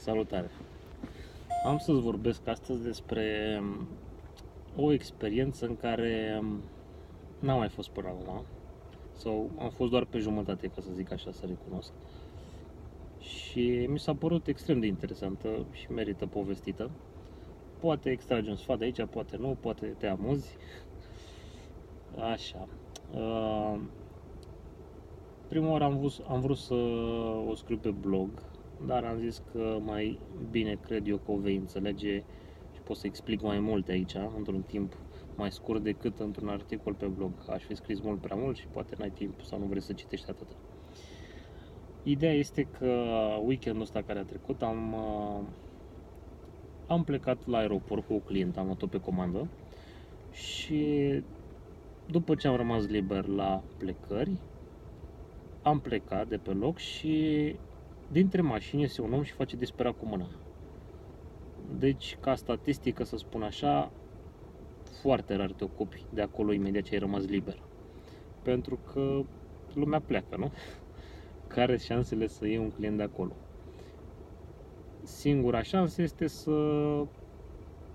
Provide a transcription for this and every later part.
Salutare! Am să-ți vorbesc astăzi despre o experiență în care n-am mai fost până acum, sau am fost doar pe jumătate, ca să zic așa, să recunosc. Și mi s-a părut extrem de interesantă și merită povestită. Poate extragi un sfat de aici, poate nu, poate te amuzi. Așa. Prima oară am vrut să o scriu pe blog, dar am zis că mai bine cred eu că o vei înțelege și pot să explic mai multe aici, într-un timp mai scurt decât într-un articol pe blog. Aș fi scris mult prea mult și poate n-ai timp sau nu vrei să citești atât. Ideea este că weekendul ăsta care a trecut am plecat la aeroport cu o clientă, am luat-o pe comandă și după ce am rămas liber la plecări, am plecat de pe loc și dintre mașini iese un om și face disperat cu mâna. Deci, ca statistică, să spun așa, foarte rar te ocupi de acolo imediat ce ai rămas liber. Pentru că lumea pleacă, nu? Care șansele să iei un client de acolo? Singura șansă este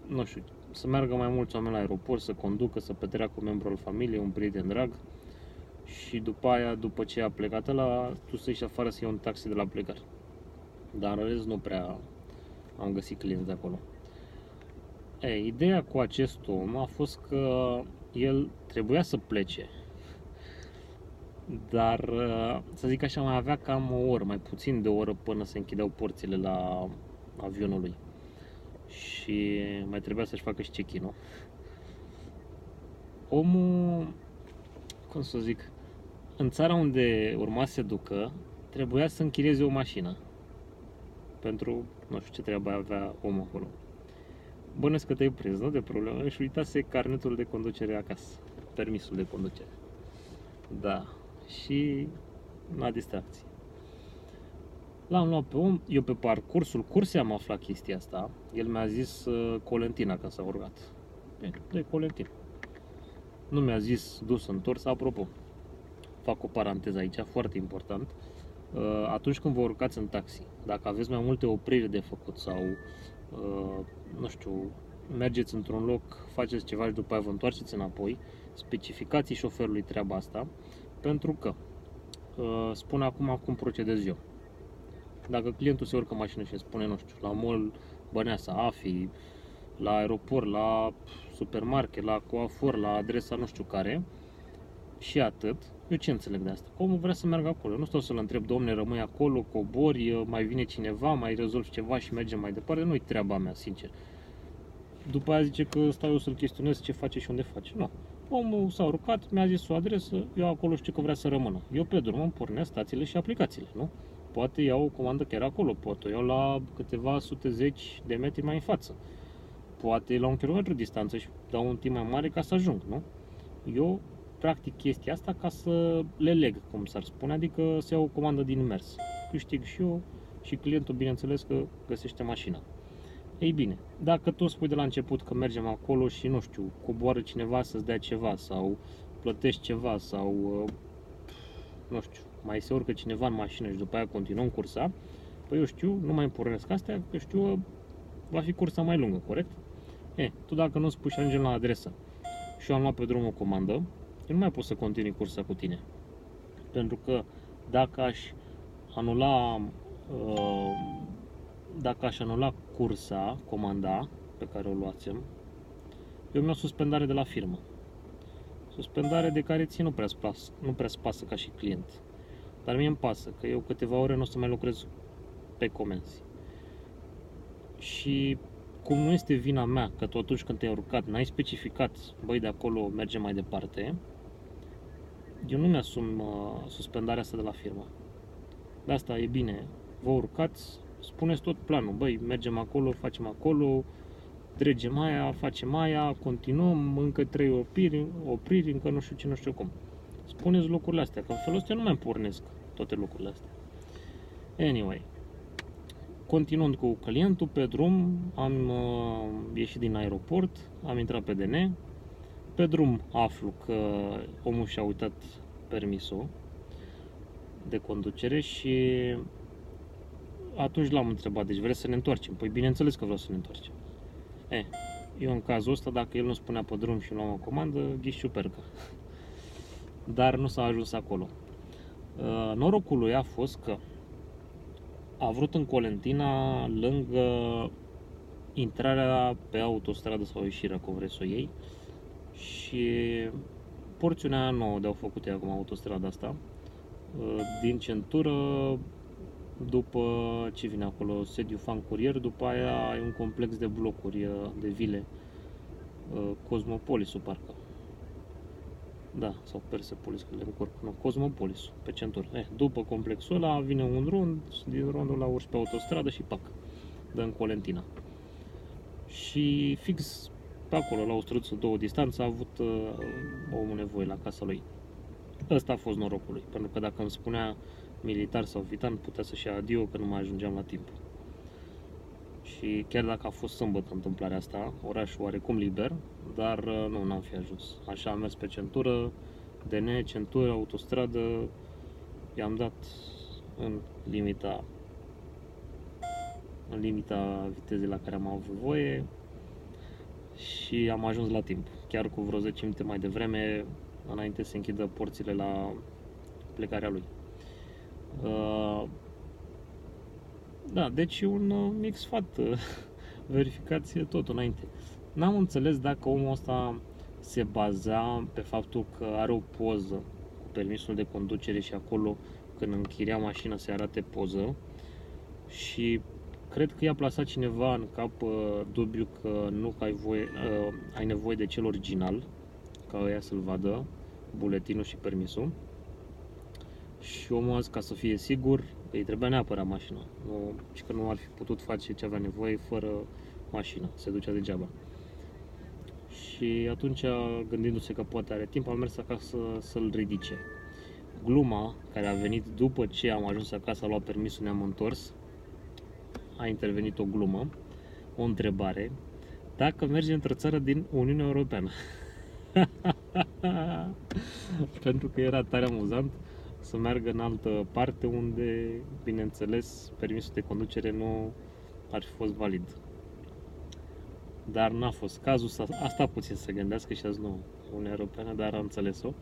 nu știu, să meargă mai mulți oameni la aeroport, să conducă, să petreacă cu membru al familiei, un prieten drag și după aia, după ce a plecat ăla, tu să ieși afară să iei un taxi de la plecare. Dar în rest nu prea am găsit clienți de acolo. Ideea cu acest om a fost că el trebuia să plece, dar să zic așa, mai avea cam o oră, mai puțin de o oră până se închideau porțile la avionul lui și mai trebuia să-și facă și check-in-ul. Omul, cum să zic, în țara unde urma să se ducă, trebuia să închirieze o mașină pentru, nu știu ce treabă avea omul acolo. Bănuiesc că te-ai prins, nu, de problemă, și uitase carnetul de conducere acasă, permisul de conducere. Da, și la distracție. L-am luat pe om, eu pe parcursul cursei am aflat chestia asta. El mi-a zis Colentina când s-a urcat. De Colentina. Nu mi-a zis dus întors. Apropo, fac o paranteză aici, foarte important. Atunci când vă urcați în taxi, dacă aveți mai multe opriri de făcut sau nu știu, mergeți într-un loc, faceți ceva și după aia vă întoarceți înapoi, specificați șoferului treaba asta, pentru că spun acum cum procedez eu. Dacă clientul se urcă în mașină și îmi spune, nu știu, la mall Băneasa, AFI, la aeroport, la supermarket, la coafor, la adresa nu știu care și atât, eu ce înțeleg de asta? Omul vrea să meargă acolo, nu stau să-l întreb, domne, rămâi acolo, cobori, mai vine cineva, mai rezolvi ceva și mergem mai departe, nu-i treaba mea, sincer. După aia zice că stau eu să-l chestionez ce face și unde face. Nu. Omul s-a urcat, mi-a zis o adresă, eu acolo știu că vrea să rămână. Eu pe drum îmi pornesc stațiile și aplicațiile, nu? Poate iau o comandă chiar acolo, poate o iau la câteva sute zeci de metri mai în față. Poate la 1 kilometru distanță și dau un timp mai mare ca să ajung, nu? Eu practic chestia asta ca să le leg, cum s-ar spune, adică să iau o comandă din mers. Câștig și eu și clientul, bineînțeles, că găsește mașina. Ei bine, dacă tu spui de la început că mergem acolo și, nu știu, coboară cineva să-ți dea ceva sau plătești ceva sau, nu știu, mai se urcă cineva în mașină și după aia continuăm cursa, păi eu știu, nu mai pornesc astea, că știu, va fi cursa mai lungă, corect? Tu dacă nu spui și ajungem la adresă și eu am luat pe drum o comandă, eu nu mai pot să continui cursa cu tine. Pentru că dacă aș anula cursa, comanda pe care o luațem, eu mi-o suspendare de la firmă. Suspendare de care ție nu prea pasă ca și client. Dar mie îmi pasă, că eu câteva ore nu o să mai lucrez pe comenzi. Și cum nu este vina mea că tu atunci când te-ai urcat n-ai specificat, băi, de acolo mergem mai departe, eu nu mi-asum suspendarea asta de la firmă. De asta e bine, vă urcați, spuneți tot planul, băi, mergem acolo, facem acolo, trecem aia, facem aia, continuăm, încă 3 opriri, încă nu știu ce, nu știu cum. Spuneți lucrurile astea, că în felul ăsta nu mai pornesc toate lucrurile astea. Anyway, continuând cu clientul, pe drum am ieșit din aeroport, am intrat pe DN, pe drum aflu că omul și-a uitat permisul de conducere și atunci l-am întrebat, deci vreți să ne întoarcem? Păi bineînțeles că vreau să ne întoarcem. Eu în cazul ăsta, dacă el nu spunea pe drum și luam o comandă, ghișciu perca. Dar nu s-a ajuns acolo. Norocul lui a fost că a vrut în Colentina, lângă intrarea pe autostradă sau ieșirea, cum vreți să o iei, și porțiunea nouă de-au făcut ei acum autostrada asta, din centură, după ce vine acolo, sediu Fan Curier, după aia e un complex de blocuri, de vile, Cosmopolisul parcă. Da, sau Persepolis, că le încurc. Nu, Cosmopolis, pe centură. După complexul ăla vine un rund, din rondul ăla urci pe autostradă și pac, dă în Colentina. Și fix pe acolo, la o străduță 2 distanță, a avut omul nevoie la casa lui. Ăsta a fost norocul lui, pentru că dacă îmi spunea militar sau vitan, putea să-și ia adio, că nu mai ajungeam la timp. Și chiar dacă a fost sâmbătă întâmplarea asta, orașul oarecum liber, dar nu, n-am fi ajuns. Așa am mers pe centură, DN, centură, autostradă, i-am dat în limita vitezei la care am avut voie și am ajuns la timp, chiar cu vreo 10 minute mai devreme, înainte să închidă porțile la plecarea lui. Da, deci un mic sfat, verificați tot înainte. N-am înțeles dacă omul ăsta se baza pe faptul că are o poză cu permisul de conducere și acolo când închiria mașina se arate poză, și cred că i-a plasat cineva în cap dubiu că nu ai nevoie de cel original, ca ăia să-l vadă, buletinul și permisul. Și omul ăsta, ca să fie sigur, îi trebuia neapărat mașina. Și că nu ar fi putut face ce avea nevoie fără mașină, se ducea degeaba. Și atunci, gândindu-se că poate are timp, am mers acasă să-l ridice. Gluma care a venit după ce am ajuns acasă, a luat permisul, ne-am întors, a intervenit o glumă, o întrebare: dacă merge într-o țară din Uniunea Europeană. Pentru că era tare amuzant să meargă în altă parte unde, bineînțeles, permisul de conducere nu ar fi fost valid. Dar n-a fost cazul, asta puțin să gândească și azi nu, Uniunea Europeană, dar a înțeles-o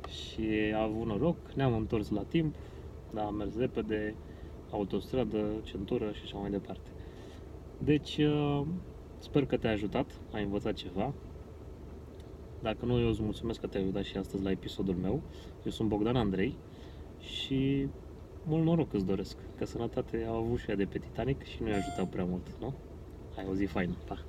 și a avut noroc, ne-am întors la timp, da, am mers repede, autostradă, centură și așa mai departe. Deci, sper că te-a ajutat, ai învățat ceva. Dacă nu, eu îți mulțumesc că te-ai ajutat și astăzi la episodul meu. Eu sunt Bogdan Andrei și mult noroc îți doresc, că sănătate au avut și ea de pe Titanic și nu i-a ajutat prea mult, nu? Hai, o zi faină, pa!